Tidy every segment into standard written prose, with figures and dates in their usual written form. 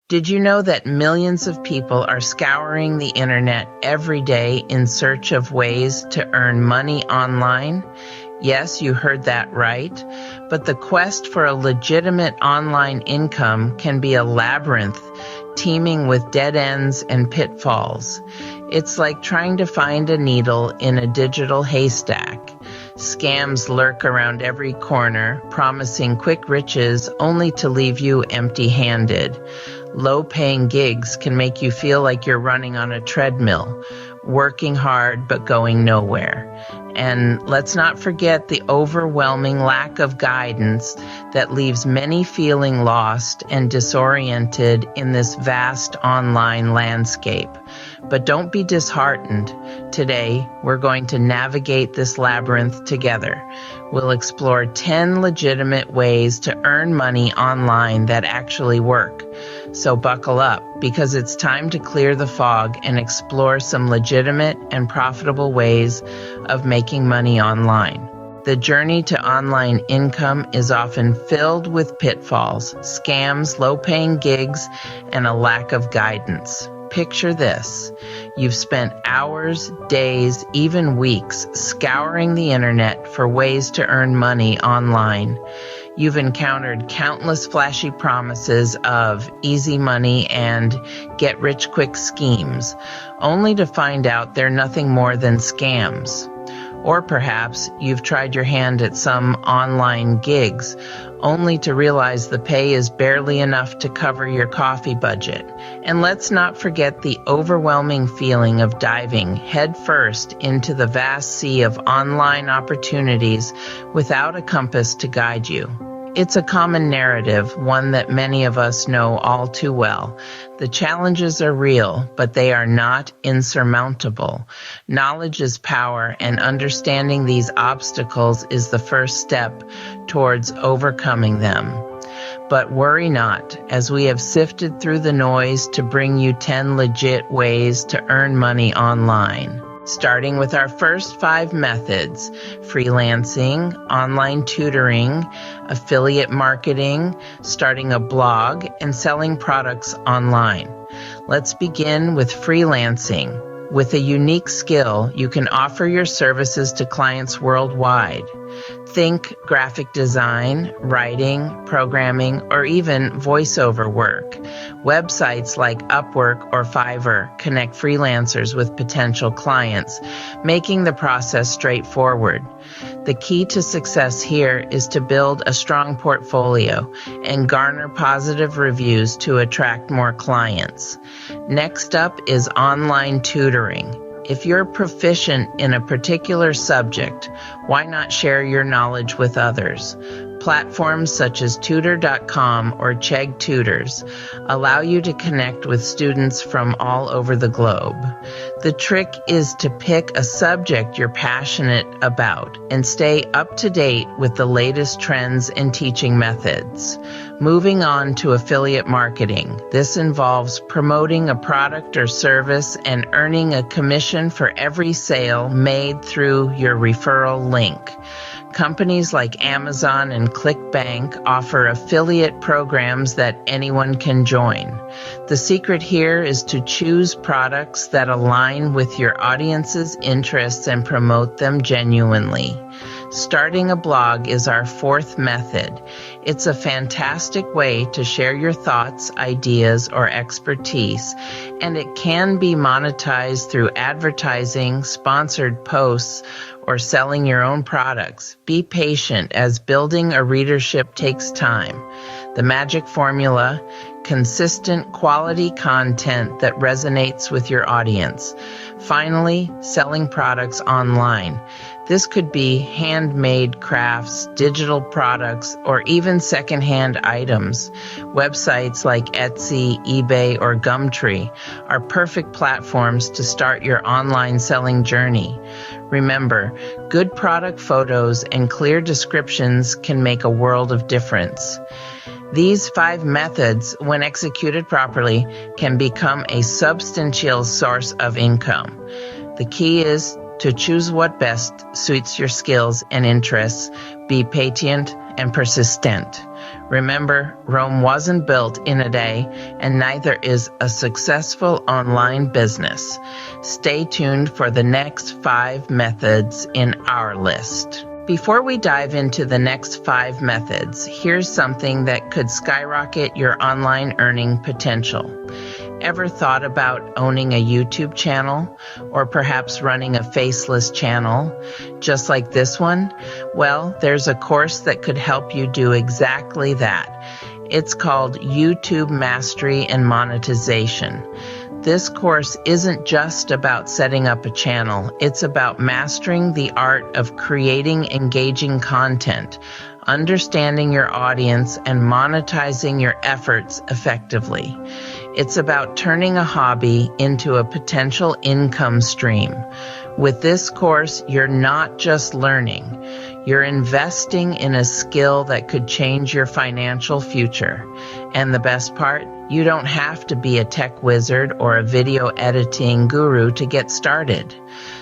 Did you know that millions of people are scouring the internet every day in search of ways to earn money online? Yes, you heard that right. But the quest for a legitimate online income can be a labyrinth, teeming with dead ends and pitfalls. It's like trying to find a needle in a digital haystack. Scams lurk around every corner, promising quick riches only to leave you empty-handed. Low-paying gigs can make you feel like you're running on a treadmill, working hard but going nowhere. And let's not forget the overwhelming lack of guidance that leaves many feeling lost and disoriented in this vast online landscape. But don't be disheartened. Today, we're going to navigate this labyrinth together. We'll explore 10 legitimate ways to earn money online that actually work. So buckle up, because it's time to clear the fog and explore some legitimate and profitable ways of making money online. The journey to online income is often filled with pitfalls, scams, low-paying gigs, and a lack of guidance. Picture this. You've spent hours, days, even weeks scouring the internet for ways to earn money online. You've encountered countless flashy promises of easy money and get-rich-quick schemes, only to find out they're nothing more than scams. Or perhaps you've tried your hand at some online gigs, only to realize the pay is barely enough to cover your coffee budget. And let's not forget the overwhelming feeling of diving headfirst into the vast sea of online opportunities without a compass to guide you. It's a common narrative, one that many of us know all too well. The challenges are real, but they are not insurmountable. Knowledge is power, and understanding these obstacles is the first step towards overcoming them. But worry not, as we have sifted through the noise to bring you 10 legit ways to earn money online. Starting with our first 5 methods: freelancing, online tutoring, affiliate marketing, starting a blog, and selling products online. Let's begin with freelancing. With a unique skill, you can offer your services to clients worldwide. Think graphic design, writing, programming, or even voiceover work. Websites like Upwork or Fiverr connect freelancers with potential clients, making the process straightforward. The key to success here is to build a strong portfolio and garner positive reviews to attract more clients. Next up is online tutoring. If you're proficient in a particular subject, why not share your knowledge with others? Platforms such as tutor.com or Chegg Tutors allow you to connect with students from all over the globe. The trick is to pick a subject you're passionate about and stay up to date with the latest trends and teaching methods. Moving on to affiliate marketing. This involves promoting a product or service and earning a commission for every sale made through your referral link. Companies like Amazon and ClickBank offer affiliate programs that anyone can join. The secret here is to choose products that align with your audience's interests and promote them genuinely. Starting a blog is our 4th method. It's a fantastic way to share your thoughts, ideas, or expertise, and it can be monetized through advertising, sponsored posts, or selling your own products. Be patient, as building a readership takes time. The magic formula: consistent quality content that resonates with your audience. Finally, selling products online. This could be handmade crafts, digital products, or even secondhand items. Websites like Etsy, eBay, or Gumtree are perfect platforms to start your online selling journey. Remember, good product photos and clear descriptions can make a world of difference. These 5 methods, when executed properly, can become a substantial source of income. The key is to choose what best suits your skills and interests, be patient, and persistent. Remember, Rome wasn't built in a day, and neither is a successful online business. Stay tuned for the next 5 methods in our list. Before we dive into the next 5 methods, here's something that could skyrocket your online earning potential. Ever thought about owning a YouTube channel, or perhaps running a faceless channel, just like this one? Well, there's a course that could help you do exactly that. It's called YouTube Mastery and Monetization. This course isn't just about setting up a channel, it's about mastering the art of creating engaging content, understanding your audience, and monetizing your efforts effectively. It's about turning a hobby into a potential income stream. With this course, you're not just learning, you're investing in a skill that could change your financial future. And the best part, you don't have to be a tech wizard or a video editing guru to get started.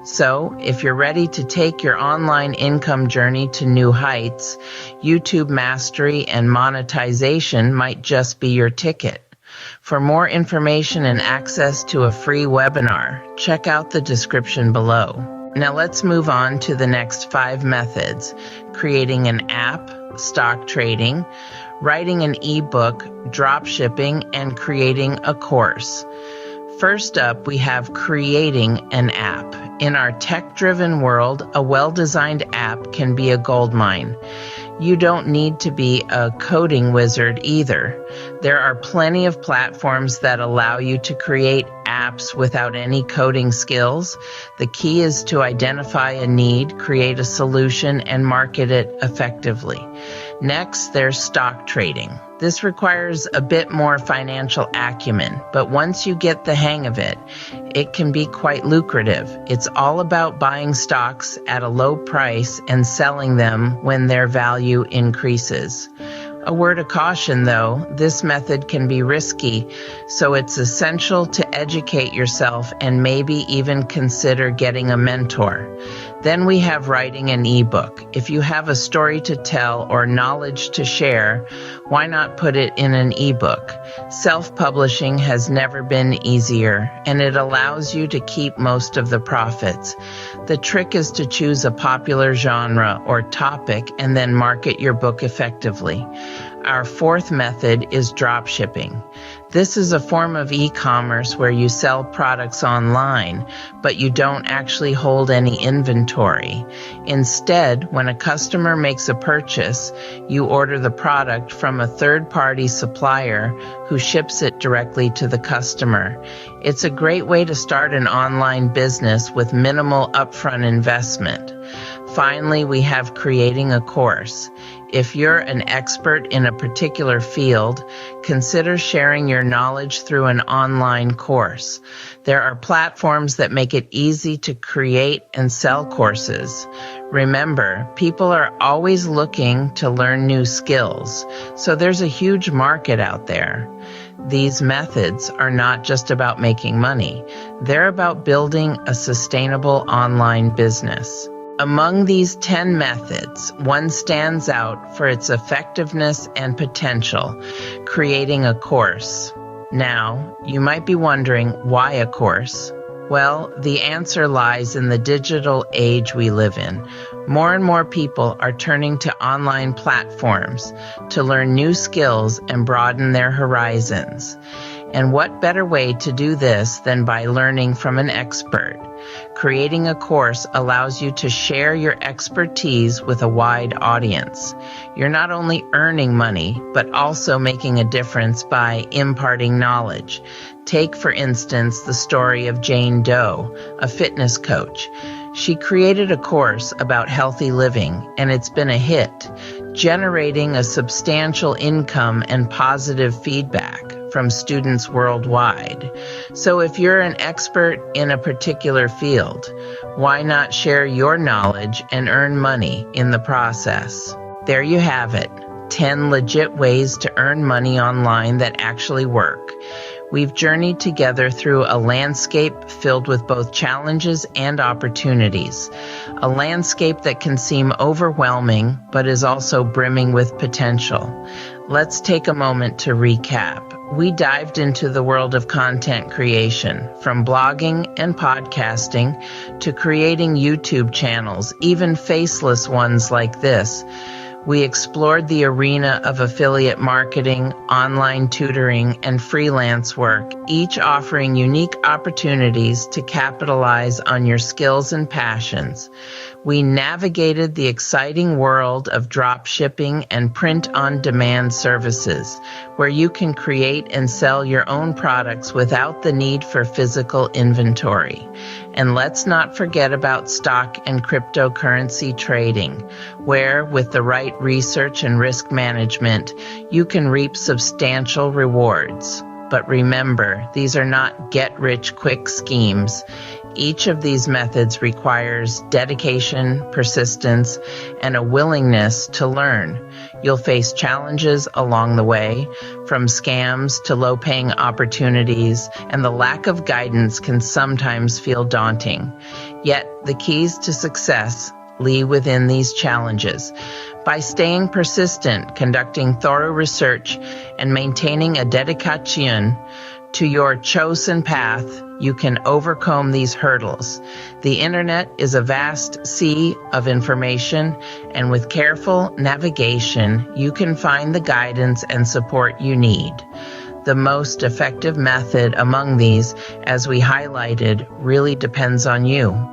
So, if you're ready to take your online income journey to new heights, YouTube Mastery and Monetization might just be your ticket. For more information and access to a free webinar, check out the description below. Now let's move on to the next 5 methods: creating an app, stock trading, writing an ebook, drop shipping, and creating a course. First up, we have creating an app. In our tech-driven world, a well-designed app can be a goldmine. You don't need to be a coding wizard either. There are plenty of platforms that allow you to create apps without any coding skills. The key is to identify a need, create a solution, and market it effectively. Next, there's stock trading. This requires a bit more financial acumen, but once you get the hang of it, it can be quite lucrative. It's all about buying stocks at a low price and selling them when their value increases. A word of caution though, this method can be risky, so it's essential to educate yourself and maybe even consider getting a mentor. Then we have writing an ebook. If you have a story to tell or knowledge to share, why not put it in an ebook? Self-publishing has never been easier, and it allows you to keep most of the profits. The trick is to choose a popular genre or topic and then market your book effectively. Our 4th method is drop shipping. This is a form of e-commerce where you sell products online, but you don't actually hold any inventory. Instead, when a customer makes a purchase, you order the product from a third-party supplier who ships it directly to the customer. It's a great way to start an online business with minimal upfront investment. Finally, we have creating a course. If you're an expert in a particular field, consider sharing your knowledge through an online course. There are platforms that make it easy to create and sell courses. Remember, people are always looking to learn new skills, so there's a huge market out there. These methods are not just about making money. They're about building a sustainable online business. Among these 10 methods, one stands out for its effectiveness and potential: creating a course. Now, you might be wondering, why a course? Well, the answer lies in the digital age we live in. More and more people are turning to online platforms to learn new skills and broaden their horizons. And what better way to do this than by learning from an expert? Creating a course allows you to share your expertise with a wide audience. You're not only earning money, but also making a difference by imparting knowledge. Take, for instance, the story of Jane Doe, a fitness coach. She created a course about healthy living, and it's been a hit, generating a substantial income and positive feedback from students worldwide. So if you're an expert in a particular field, why not share your knowledge and earn money in the process? There you have it, 10 legit ways to earn money online that actually work. We've journeyed together through a landscape filled with both challenges and opportunities. A landscape that can seem overwhelming, but is also brimming with potential. Let's take a moment to recap. We dived into the world of content creation, from blogging and podcasting to creating YouTube channels, even faceless ones like this. We explored the arena of affiliate marketing, online tutoring, and freelance work, each offering unique opportunities to capitalize on your skills and passions. We navigated the exciting world of drop shipping and print-on-demand services, where you can create and sell your own products without the need for physical inventory. And let's not forget about stock and cryptocurrency trading, where, with the right research and risk management, you can reap substantial rewards. But remember, these are not get-rich-quick schemes. Each of these methods requires dedication, persistence, and a willingness to learn. You'll face challenges along the way, from scams to low-paying opportunities, and the lack of guidance can sometimes feel daunting. Yet, the keys to success lie within these challenges. By staying persistent, conducting thorough research, and maintaining a dedication to your chosen path, you can overcome these hurdles. The internet is a vast sea of information, and with careful navigation, you can find the guidance and support you need. The most effective method among these, as we highlighted, really depends on you.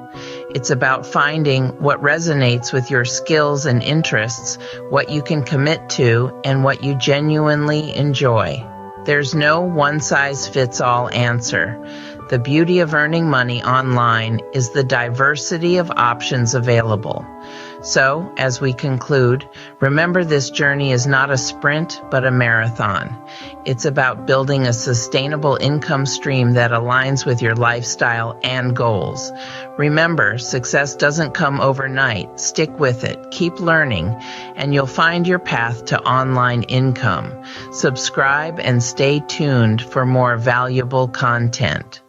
It's about finding what resonates with your skills and interests, what you can commit to, and what you genuinely enjoy. There's no one-size-fits-all answer. The beauty of earning money online is the diversity of options available. So, as we conclude, remember this journey is not a sprint, but a marathon. It's about building a sustainable income stream that aligns with your lifestyle and goals. Remember, success doesn't come overnight. Stick with it, keep learning, and you'll find your path to online income. Subscribe and stay tuned for more valuable content.